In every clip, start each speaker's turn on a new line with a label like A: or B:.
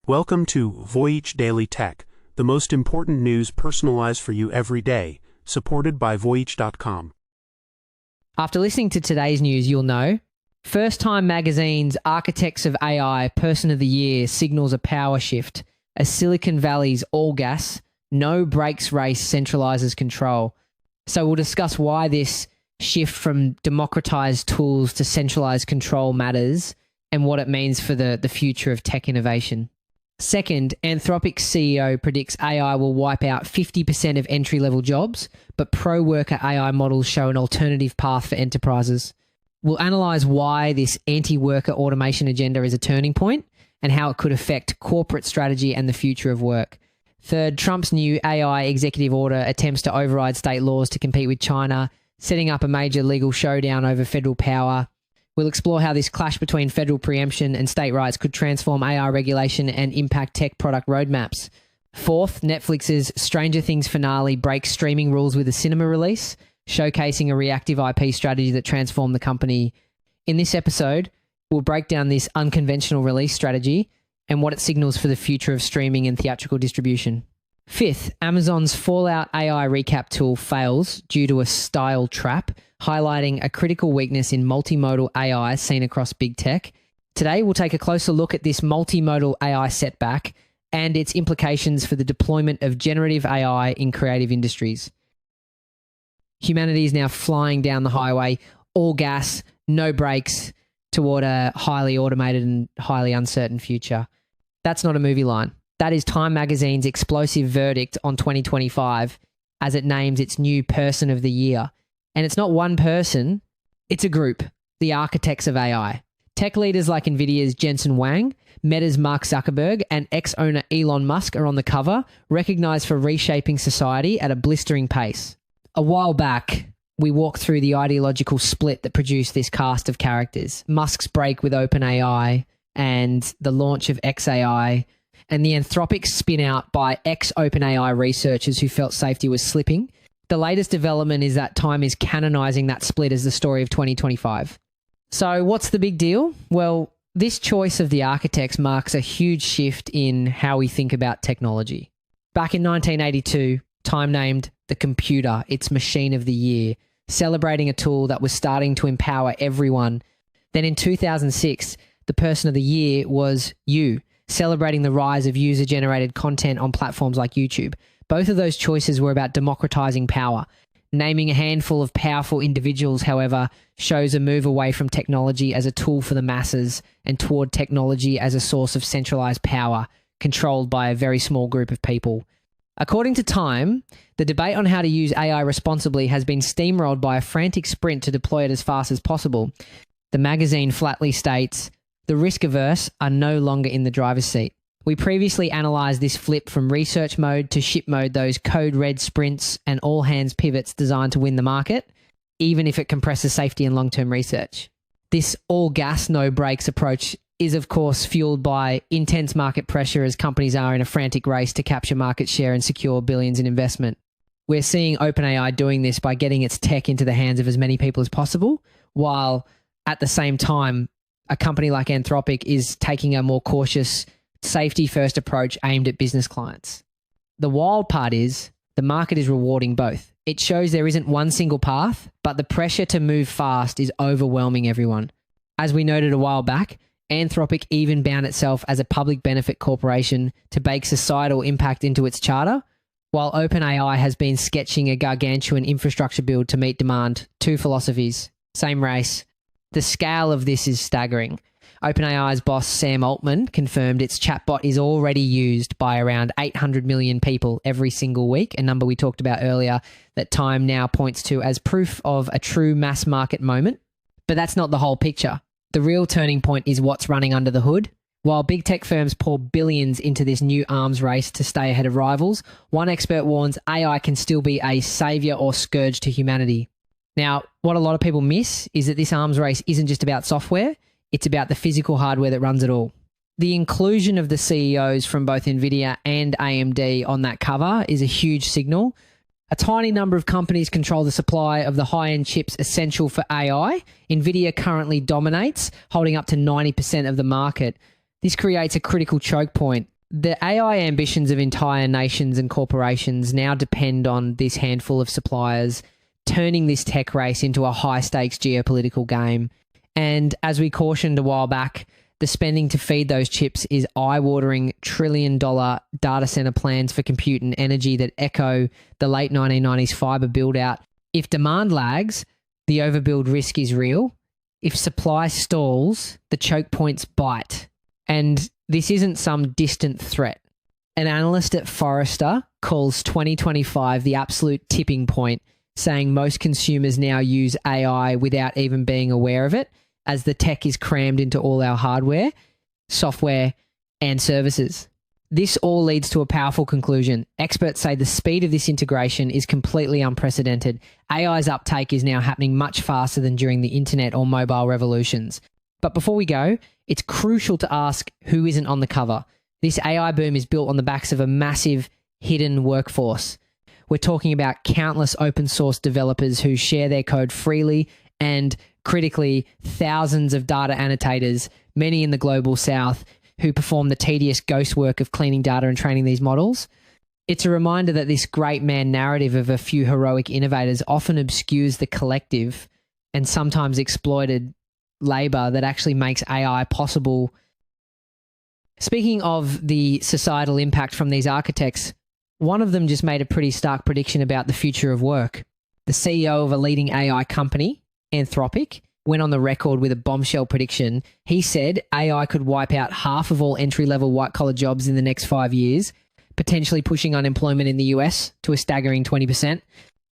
A: Welcome to Voyage Daily Tech, the most important news personalized for you every day, supported by Voyage.com.
B: After listening to today's news, you'll know First Time Magazine's Architects of AI Person of the Year signals a power shift, a Silicon Valley's all gas, no brakes race centralizes control. So we'll discuss why this shift from democratized tools to centralized control matters and what it means for the future of tech innovation. Second, Anthropic's CEO predicts AI will wipe out 50% of entry-level jobs, but pro-worker AI models show an alternative path for enterprises. We'll analyse why this anti-worker automation agenda is a turning point and how it could affect corporate strategy and the future of work. Third, Trump's new AI executive order attempts to override state laws to compete with China, setting up a major legal showdown over federal power. We'll explore how this clash between federal preemption and state rights could transform AI regulation and impact tech product roadmaps. Fourth, Netflix's Stranger Things finale breaks streaming rules with a cinema release, showcasing a reactive IP strategy that transformed the company. In this episode, we'll break down this unconventional release strategy and what it signals for the future of streaming and theatrical distribution. Fifth, Amazon's Fallout AI recap tool fails due to a style trap, highlighting a critical weakness in multimodal AI seen across big tech. Today, we'll take a closer look at this multimodal AI setback and its implications for the deployment of generative AI in creative industries. Humanity is now flying down the highway, all gas, no brakes, toward a highly automated and highly uncertain future. That's not a movie line. That is Time Magazine's explosive verdict on 2025 as it names its new Person of the Year. And it's not one person, it's a group, the architects of AI. Tech leaders like NVIDIA's Jensen Huang, Meta's Mark Zuckerberg, and ex-owner Elon Musk are on the cover, recognized for reshaping society at a blistering pace. A while back, we walked through the ideological split that produced this cast of characters. Musk's break with OpenAI and the launch of xAI, and the Anthropic spin-out by ex-OpenAI researchers who felt safety was slipping. The latest development is that Time is canonizing that split as the story of 2025. So what's the big deal? Well, this choice of the architects marks a huge shift in how we think about technology. Back in 1982, Time named the computer its machine of the year, celebrating a tool that was starting to empower everyone. Then in 2006, the person of the year was you, celebrating the rise of user-generated content on platforms like YouTube. Both of those choices were about democratizing power. Naming a handful of powerful individuals, however, shows a move away from technology as a tool for the masses and toward technology as a source of centralized power, controlled by a very small group of people. According to Time, the debate on how to use AI responsibly has been steamrolled by a frantic sprint to deploy it as fast as possible. The magazine flatly states, "The risk-averse are no longer in the driver's seat." We previously analysed this flip from research mode to ship mode, those code red sprints and all-hands pivots designed to win the market, even if it compresses safety and long-term research. This all-gas, no-brakes approach is, of course, fueled by intense market pressure as companies are in a frantic race to capture market share and secure billions in investment. We're seeing OpenAI doing this by getting its tech into the hands of as many people as possible, while at the same time, a company like Anthropic is taking a more cautious, safety-first approach aimed at business clients. The wild part is the market is rewarding both. It shows there isn't one single path, but the pressure to move fast is overwhelming everyone. As we noted a while back, Anthropic even bound itself as a public benefit corporation to bake societal impact into its charter, while OpenAI has been sketching a gargantuan infrastructure build to meet demand. Two philosophies, same race. The scale of this is staggering. OpenAI's boss Sam Altman confirmed its chatbot is already used by around 800 million people every single week, a number we talked about earlier that Time now points to as proof of a true mass market moment. But that's not the whole picture. The real turning point is what's running under the hood. While big tech firms pour billions into this new arms race to stay ahead of rivals, one expert warns AI can still be a savior or scourge to humanity. Now, what a lot of people miss is that this arms race isn't just about software, it's about the physical hardware that runs it all. The inclusion of the CEOs from both NVIDIA and AMD on that cover is a huge signal. A tiny number of companies control the supply of the high-end chips essential for AI. NVIDIA currently dominates, holding up to 90% of the market. This creates a critical choke point. The AI ambitions of entire nations and corporations now depend on this handful of suppliers turning this tech race into a high-stakes geopolitical game. And as we cautioned a while back, the spending to feed those chips is eye-watering trillion-dollar data center plans for compute and energy that echo the late 1990s fiber build-out. If demand lags, the overbuild risk is real. If supply stalls, the choke points bite. And this isn't some distant threat. An analyst at Forrester calls 2025 the absolute tipping point, saying most consumers now use AI without even being aware of it, as the tech is crammed into all our hardware, software, and services. This all leads to a powerful conclusion. Experts say the speed of this integration is completely unprecedented. AI's uptake is now happening much faster than during the internet or mobile revolutions. But before we go, it's crucial to ask who isn't on the cover. This AI boom is built on the backs of a massive hidden workforce. We're talking about countless open source developers who share their code freely, and critically, thousands of data annotators, many in the global south, who perform the tedious ghost work of cleaning data and training these models. It's a reminder that this great man narrative of a few heroic innovators often obscures the collective and sometimes exploited labor that actually makes AI possible. Speaking of the societal impact from these architects, one of them just made a pretty stark prediction about the future of work. The CEO of a leading AI company, Anthropic, went on the record with a bombshell prediction. He said AI could wipe out half of all entry-level white-collar jobs in the next 5 years, potentially pushing unemployment in the US to a staggering 20%.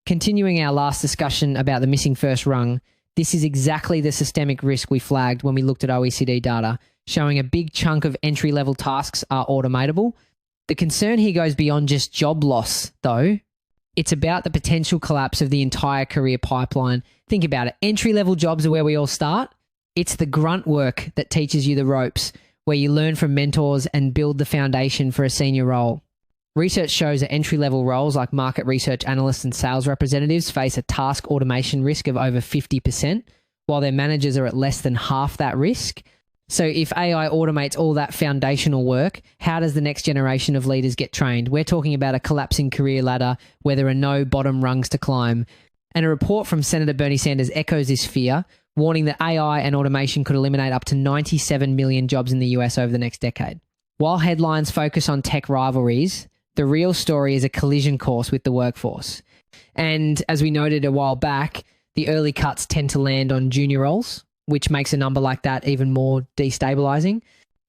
B: Continuing our last discussion about the missing first rung, this is exactly the systemic risk we flagged when we looked at OECD data, showing a big chunk of entry-level tasks are automatable. The concern here goes beyond just job loss, though. It's about the potential collapse of the entire career pipeline. Think about it. Entry-level jobs are where we all start. It's the grunt work that teaches you the ropes, where you learn from mentors and build the foundation for a senior role. Research shows that entry-level roles like market research analysts and sales representatives face a task automation risk of over 50%, while their managers are at less than half that risk. So if AI automates all that foundational work, how does the next generation of leaders get trained? We're talking about a collapsing career ladder where there are no bottom rungs to climb. And a report from Senator Bernie Sanders echoes this fear, warning that AI and automation could eliminate up to 97 million jobs in the US over the next decade. While headlines focus on tech rivalries, the real story is a collision course with the workforce. And as we noted a while back, the early cuts tend to land on junior roles, which makes a number like that even more destabilizing.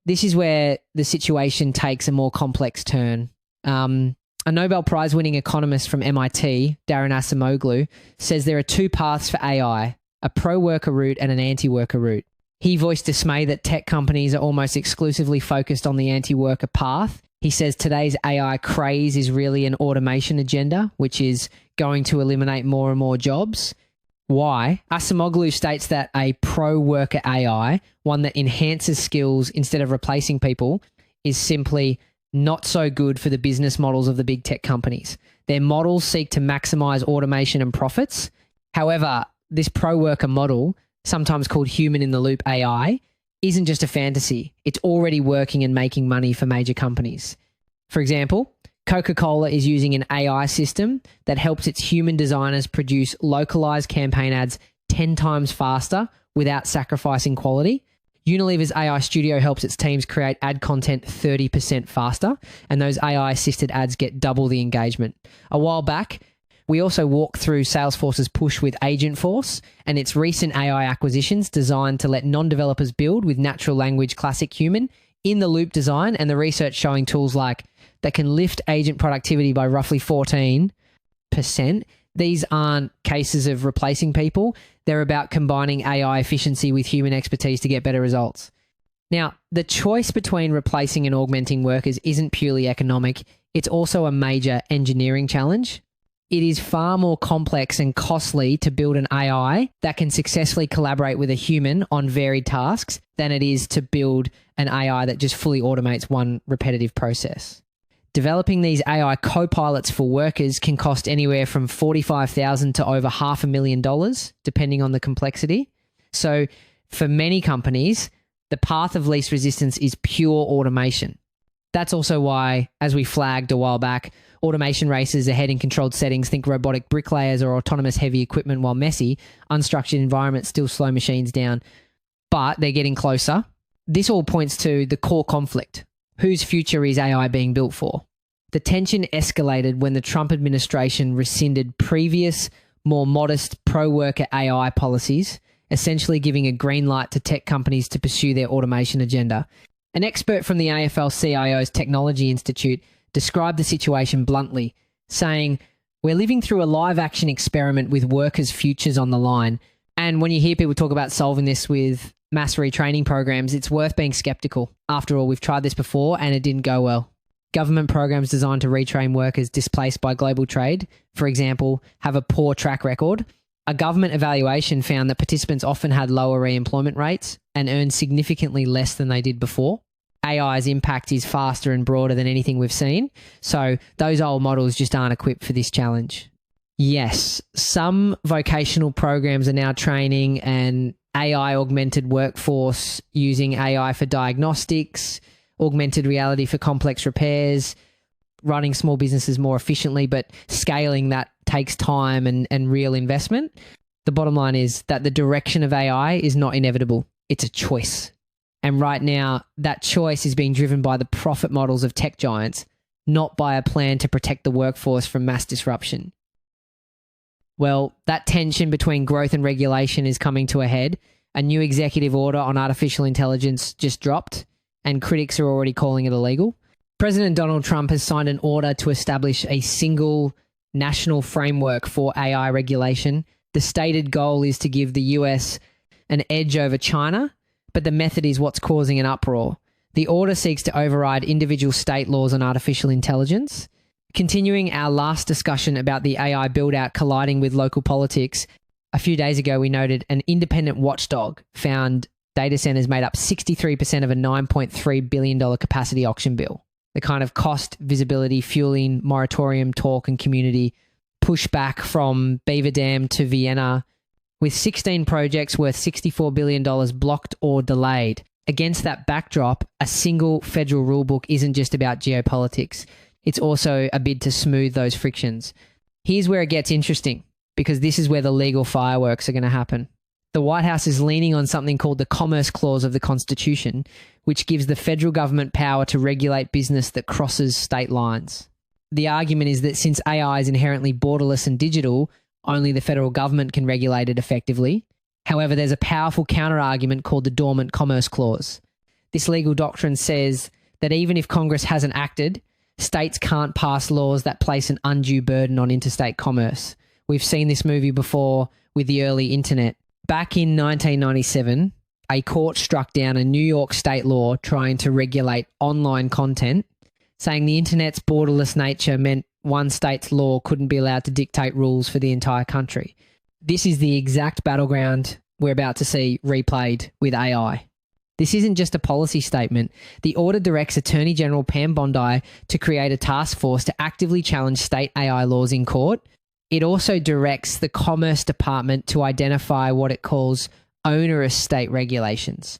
B: This is where the situation takes a more complex turn. A Nobel Prize-winning economist from MIT, Darren Acemoglu, says there are two paths for AI, a pro-worker route and an anti-worker route. He voiced dismay that tech companies are almost exclusively focused on the anti-worker path. He says today's AI craze is really an automation agenda, which is going to eliminate more and more jobs. Why? Acemoglu states that a pro-worker AI, one that enhances skills instead of replacing people, is simply not so good for the business models of the big tech companies. Their models seek to maximize automation and profits. However, this pro-worker model, sometimes called human-in-the-loop AI, isn't just a fantasy. It's already working and making money for major companies. For example, Coca-Cola is using an AI system that helps its human designers produce localized campaign ads 10 times faster without sacrificing quality. Unilever's AI Studio helps its teams create ad content 30% faster, and those AI-assisted ads get double the engagement. A while back, we also walked through Salesforce's push with Agentforce and its recent AI acquisitions designed to let non-developers build with natural language classic human in the loop design, and the research showing tools like that can lift agent productivity by roughly 14%. These aren't cases of replacing people. They're about combining AI efficiency with human expertise to get better results. Now, the choice between replacing and augmenting workers isn't purely economic. It's also a major engineering challenge. It is far more complex and costly to build an AI that can successfully collaborate with a human on varied tasks than it is to build an AI that just fully automates one repetitive process. Developing these AI co-pilots for workers can cost anywhere from $45,000 to over $500,000, depending on the complexity. So for many companies, the path of least resistance is pure automation. That's also why, as we flagged a while back, automation races ahead in controlled settings, think robotic bricklayers or autonomous heavy equipment, while messy, unstructured environments still slow machines down. But they're getting closer. This all points to the core conflict. Whose future is AI being built for? The tension escalated when the Trump administration rescinded previous, more modest pro-worker AI policies, essentially giving a green light to tech companies to pursue their automation agenda. An expert from the AFL-CIO's Technology Institute described the situation bluntly, saying, "We're living through a live-action experiment with workers' futures on the line." And when you hear people talk about solving this with mass retraining programs, it's worth being skeptical. After all, we've tried this before and it didn't go well. Government programs designed to retrain workers displaced by global trade, for example, have a poor track record. A government evaluation found that participants often had lower re-employment rates and earned significantly less than they did before. AI's impact is faster and broader than anything we've seen, so those old models just aren't equipped for this challenge. Yes, some vocational programs are now training an AI-augmented workforce using AI for diagnostics, augmented reality for complex repairs, running small businesses more efficiently, but scaling that takes time and real investment. The bottom line is that the direction of AI is not inevitable. It's a choice. And right now, that choice is being driven by the profit models of tech giants, not by a plan to protect the workforce from mass disruption. Well, that tension between growth and regulation is coming to a head. A new executive order on artificial intelligence just dropped, and critics are already calling it illegal. President Donald Trump has signed an order to establish a single national framework for AI regulation. The stated goal is to give the US an edge over China, but the method is what's causing an uproar. The order seeks to override individual state laws on artificial intelligence. Continuing our last discussion about the AI build-out colliding with local politics, a few days ago we noted an independent watchdog found data centers made up 63% of a $9.3 billion capacity auction bill. The kind of cost, visibility, fueling, moratorium talk and community pushback from Beaver Dam to Vienna, with 16 projects worth $64 billion blocked or delayed. Against that backdrop, a single federal rulebook isn't just about geopolitics. It's also a bid to smooth those frictions. Here's where it gets interesting, because this is where the legal fireworks are going to happen. The White House is leaning on something called the Commerce Clause of the Constitution, which gives the federal government power to regulate business that crosses state lines. The argument is that since AI is inherently borderless and digital, only the federal government can regulate it effectively. However, there's a powerful counter-argument called the Dormant Commerce Clause. This legal doctrine says that even if Congress hasn't acted, states can't pass laws that place an undue burden on interstate commerce. We've seen this movie before with the early internet. Back in 1997, a court struck down a New York state law trying to regulate online content, saying the internet's borderless nature meant one state's law couldn't be allowed to dictate rules for the entire country. This is the exact battleground we're about to see replayed with AI. This isn't just a policy statement. The order directs Attorney General Pam Bondi to create a task force to actively challenge state AI laws in court. It also directs the Commerce Department to identify what it calls onerous state regulations.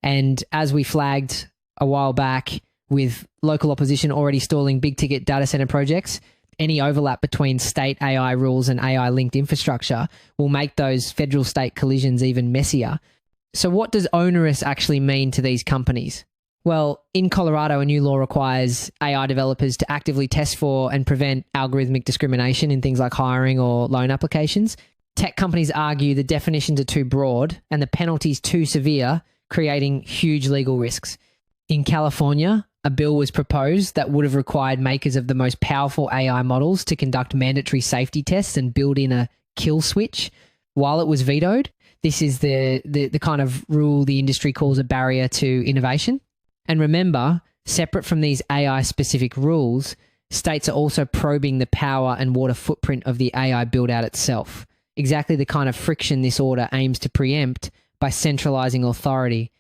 B: And as we flagged a while back, with local opposition already stalling big-ticket data center projects, any overlap between state AI rules and AI-linked infrastructure will make those federal-state collisions even messier. So what does onerous actually mean to these companies? Well, in Colorado, a new law requires AI developers to actively test for and prevent algorithmic discrimination in things like hiring or loan applications. Tech companies argue the definitions are too broad and the penalties too severe, creating huge legal risks. In California, a bill was proposed that would have required makers of the most powerful AI models to conduct mandatory safety tests and build in a kill switch. While it was vetoed, this is the kind of rule the industry calls a barrier to innovation. And remember, separate from these AI-specific rules, states are also probing the power and water footprint of the AI build-out itself. Exactly the kind of friction this order aims to preempt by centralizing authority.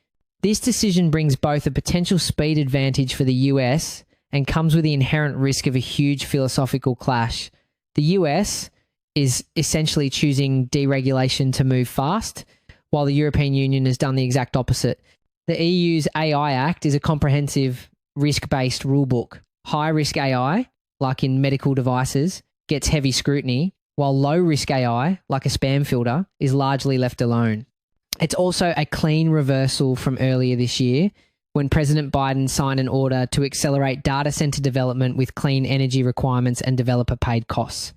B: This decision brings both a potential speed advantage for the US and comes with the inherent risk of a huge philosophical clash. The US is essentially choosing deregulation to move fast, while the European Union has done the exact opposite. The EU's AI Act is a comprehensive risk-based rulebook. High-risk AI, like in medical devices, gets heavy scrutiny, while low-risk AI, like a spam filter, is largely left alone. It's also a clean reversal from earlier this year when President Biden signed an order to accelerate data center development with clean energy requirements and developer-paid costs.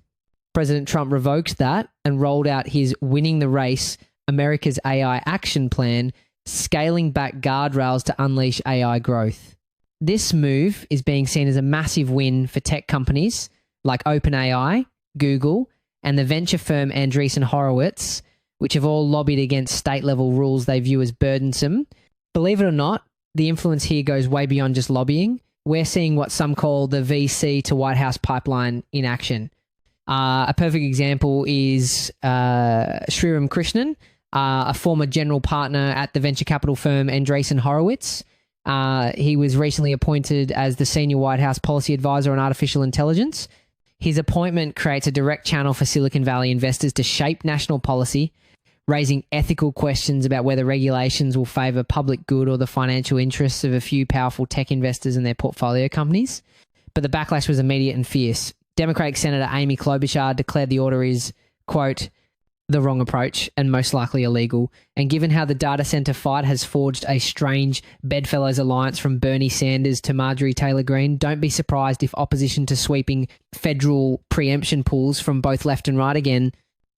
B: President Trump revoked that and rolled out his Winning the Race, America's AI Action Plan, scaling back guardrails to unleash AI growth. This move is being seen as a massive win for tech companies like OpenAI, Google, and the venture firm Andreessen Horowitz, which have all lobbied against state-level rules they view as burdensome. Believe it or not, the influence here goes way beyond just lobbying. We're seeing what some call the VC to White House pipeline in action. A perfect example is Sriram Krishnan, a former general partner at the venture capital firm Andreessen Horowitz. He was recently appointed as the senior White House policy advisor on artificial intelligence. His appointment creates a direct channel for Silicon Valley investors to shape national policy, raising ethical questions about whether regulations will favour public good or the financial interests of a few powerful tech investors and their portfolio companies. But the backlash was immediate and fierce. Democratic Senator Amy Klobuchar declared the order is, quote, the wrong approach and most likely illegal. And given how the data centre fight has forged a strange bedfellows alliance from Bernie Sanders to Marjorie Taylor Greene, don't be surprised if opposition to sweeping federal preemption pools from both left and right again.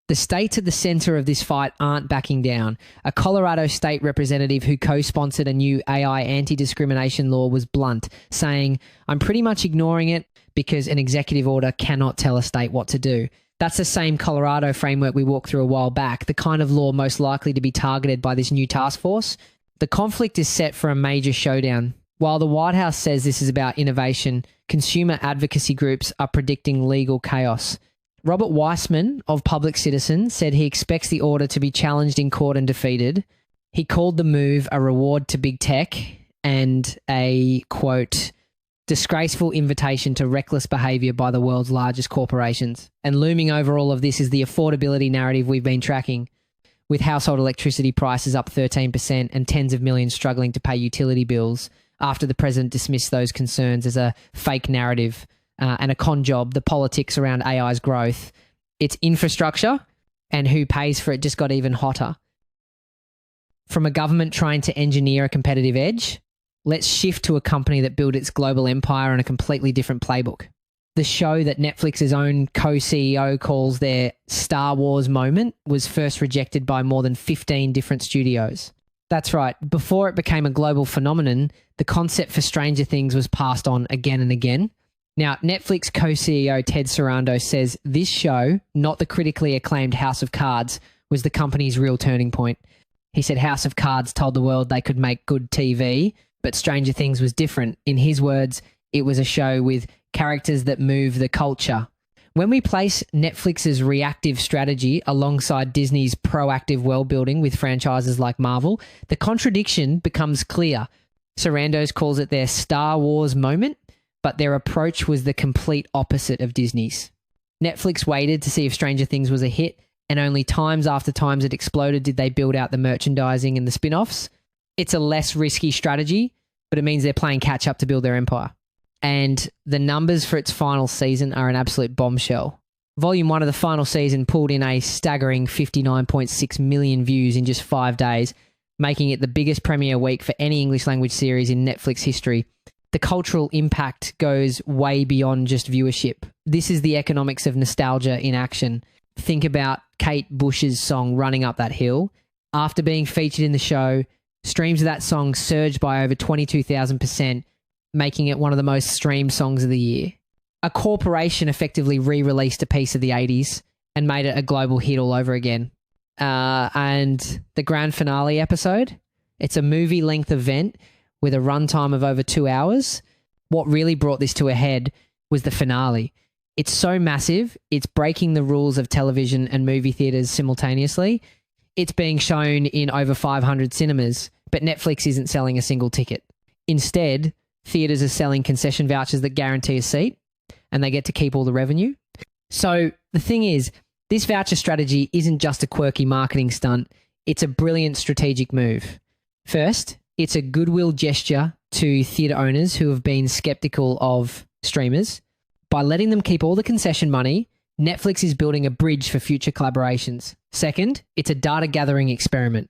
B: The states at the centre of this fight aren't backing down. A Colorado state representative who co-sponsored a new AI anti-discrimination law was blunt, saying, I'm pretty much ignoring it because an executive order cannot tell a state what to do. That's the same Colorado framework we walked through a while back, the kind of law most likely to be targeted by this new task force. The conflict is set for a major showdown. While the White House says this is about innovation, consumer advocacy groups are predicting legal chaos. Robert Weissman of Public Citizen said he expects the order to be challenged in court and defeated. He called the move a reward to big tech and a, quote, disgraceful invitation to reckless behaviour by the world's largest corporations. And looming over all of this is the affordability narrative we've been tracking, with household electricity prices up 13% and tens of millions struggling to pay utility bills after the president dismissed those concerns as a fake narrative and a con job. The politics around AI's growth, its infrastructure, and who pays for it just got even hotter. From a government trying to engineer a competitive edge, let's shift to a company that built its global empire on a completely different playbook. The show that Netflix's own co-CEO calls their Star Wars moment was first rejected by more than 15 different studios. That's right. Before it became a global phenomenon, the concept for Stranger Things was passed on again and again. Now, Netflix co-CEO Ted Sarandos says this show, not the critically acclaimed House of Cards, was the company's real turning point. He said House of Cards told the world they could make good TV, but Stranger Things was different. In his words, it was a show with characters that move the culture. When we place Netflix's reactive strategy alongside Disney's proactive world-building with franchises like Marvel, the contradiction becomes clear. Sarandos calls it their Star Wars moment, but their approach was the complete opposite of Disney's. Netflix waited to see if Stranger Things was a hit, and only times after times it exploded did they build out the merchandising and the spin-offs. It's a less risky strategy, but it means they're playing catch-up to build their empire. And the numbers for its final season are an absolute bombshell. Volume 1 of the final season pulled in a staggering 59.6 million views in just 5 days, making it the biggest premiere week for any English language series in Netflix history. The cultural impact goes way beyond just viewership. This is the economics of nostalgia in action. Think about Kate Bush's song Running Up That Hill. After being featured in the show, streams of that song surged by over 22,000%, making it one of the most streamed songs of the year. A corporation effectively re-released a piece of the 80s and made it a global hit all over again. And the grand finale episode, it's a movie-length event with a runtime of over 2 hours. What really brought this to a head was the finale. It's so massive, it's breaking the rules of television and movie theaters simultaneously. It's being shown in over 500 cinemas, but Netflix isn't selling a single ticket. Instead, theaters are selling concession vouchers that guarantee a seat, and they get to keep all the revenue. So the thing is, this voucher strategy isn't just a quirky marketing stunt, it's a brilliant strategic move. First, it's a goodwill gesture to theatre owners who have been skeptical of streamers. By letting them keep all the concession money, Netflix is building a bridge for future collaborations. Second, it's a data gathering experiment.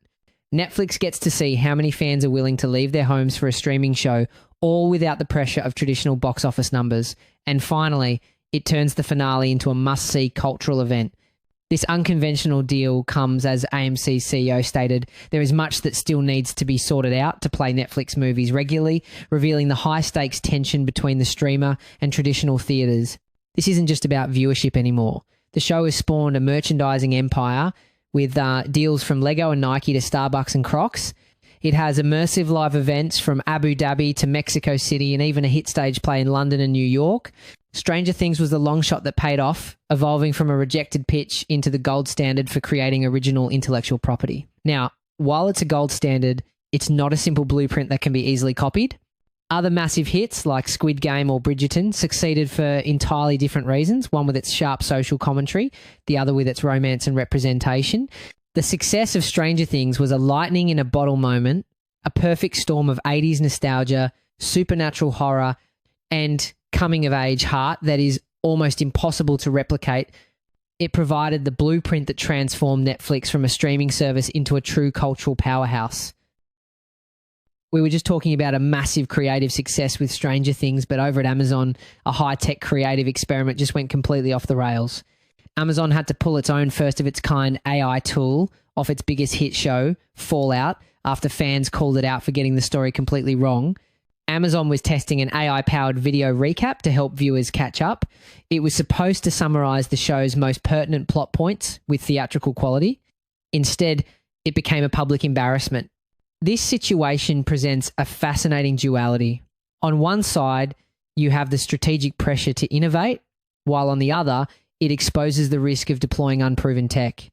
B: Netflix gets to see how many fans are willing to leave their homes for a streaming show, all without the pressure of traditional box office numbers. And finally, it turns the finale into a must-see cultural event. This unconventional deal comes, as AMC's CEO stated, there is much that still needs to be sorted out to play Netflix movies regularly, revealing the high-stakes tension between the streamer and traditional theatres. This isn't just about viewership anymore. The show has spawned a merchandising empire with deals from Lego and Nike to Starbucks and Crocs. It has immersive live events from Abu Dhabi to Mexico City and even a hit stage play in London and New York. Stranger Things was the long shot that paid off, evolving from a rejected pitch into the gold standard for creating original intellectual property. Now, while it's a gold standard, it's not a simple blueprint that can be easily copied. Other massive hits like Squid Game or Bridgerton succeeded for entirely different reasons, one with its sharp social commentary, the other with its romance and representation. The success of Stranger Things was a lightning in a bottle moment, a perfect storm of 80s nostalgia, supernatural horror, and coming-of-age heart that is almost impossible to replicate. It provided the blueprint that transformed Netflix from a streaming service into a true cultural powerhouse. We were just talking about a massive creative success with Stranger Things, but over at Amazon, a high-tech creative experiment just went completely off the rails. Amazon had to pull its own first-of-its-kind AI tool off its biggest hit show, Fallout, after fans called it out for getting the story completely wrong. Amazon was testing an AI-powered video recap to help viewers catch up. It was supposed to summarize the show's most pertinent plot points with theatrical quality. Instead, it became a public embarrassment. This situation presents a fascinating duality. On one side, you have the strategic pressure to innovate, while on the other, it exposes the risk of deploying unproven tech.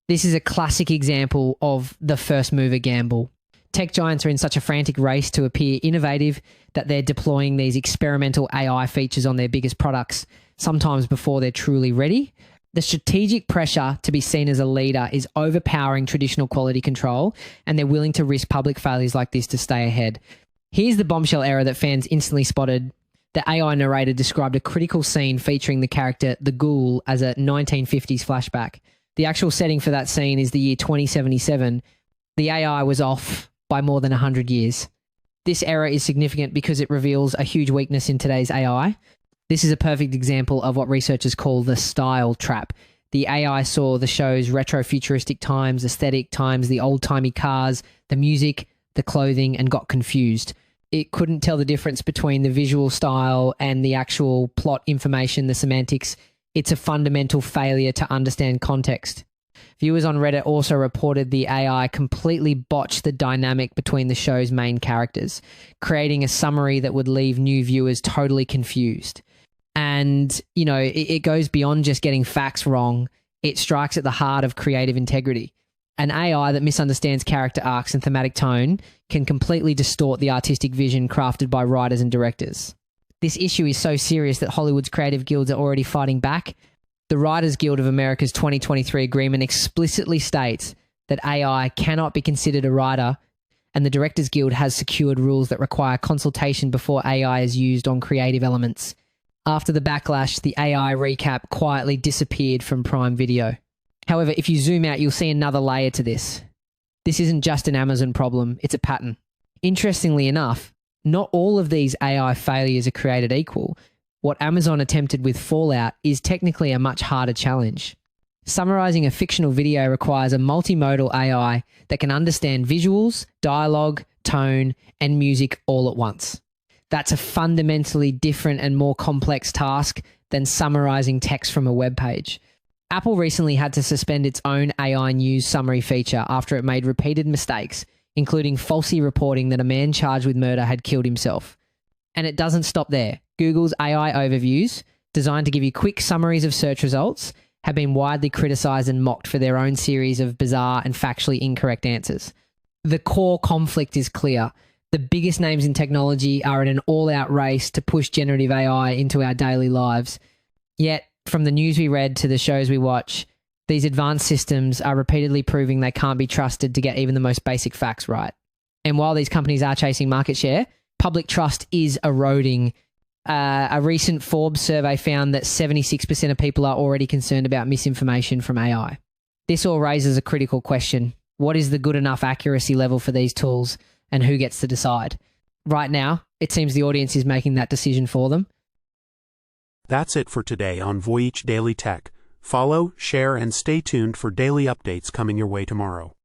B: This is a classic example of the first mover gamble. Tech giants are in such a frantic race to appear innovative that they're deploying these experimental AI features on their biggest products, sometimes before they're truly ready. The strategic pressure to be seen as a leader is overpowering traditional quality control, and they're willing to risk public failures like this to stay ahead. Here's the bombshell error that fans instantly spotted. The AI narrator described a critical scene featuring the character The Ghoul as a 1950s flashback. The actual setting for that scene is the year 2077. The AI was off by more than 100 years. This error is significant because it reveals a huge weakness in today's AI. This is a perfect example of what researchers call the style trap. The AI saw the show's retro-futuristic times, aesthetic times, the old-timey cars, the music, the clothing, and got confused. It couldn't tell the difference between the visual style and the actual plot information, the semantics. It's a fundamental failure to understand context. Viewers on Reddit also reported the AI completely botched the dynamic between the show's main characters, creating a summary that would leave new viewers totally confused. And, you know, it goes beyond just getting facts wrong. It strikes at the heart of creative integrity. An AI that misunderstands character arcs and thematic tone can completely distort the artistic vision crafted by writers and directors. This issue is so serious that Hollywood's creative guilds are already fighting back. The Writers Guild of America's 2023 agreement explicitly states that AI cannot be considered a writer, and the Directors Guild has secured rules that require consultation before AI is used on creative elements. After the backlash, the AI recap quietly disappeared from Prime Video. However, if you zoom out, you'll see another layer to this. This isn't just an Amazon problem, it's a pattern. Interestingly enough, not all of these AI failures are created equal. What Amazon attempted with Fallout is technically a much harder challenge. Summarizing a fictional video requires a multimodal AI that can understand visuals, dialogue, tone, and music all at once. That's a fundamentally different and more complex task than summarizing text from a web page. Apple recently had to suspend its own AI news summary feature after it made repeated mistakes, including falsely reporting that a man charged with murder had killed himself. And it doesn't stop there. Google's AI overviews, designed to give you quick summaries of search results, have been widely criticized and mocked for their own series of bizarre and factually incorrect answers. The core conflict is clear. The biggest names in technology are in an all-out race to push generative AI into our daily lives. Yet, from the news we read to the shows we watch, these advanced systems are repeatedly proving they can't be trusted to get even the most basic facts right. And while these companies are chasing market share, public trust is eroding. A recent Forbes survey found that 76% of people are already concerned about misinformation from AI. This all raises a critical question. What is the good enough accuracy level for these tools, and who gets to decide? Right now, it seems the audience is making that decision for them.
A: That's it for today on Voyage Daily Tech. Follow, share, and stay tuned for daily updates coming your way tomorrow.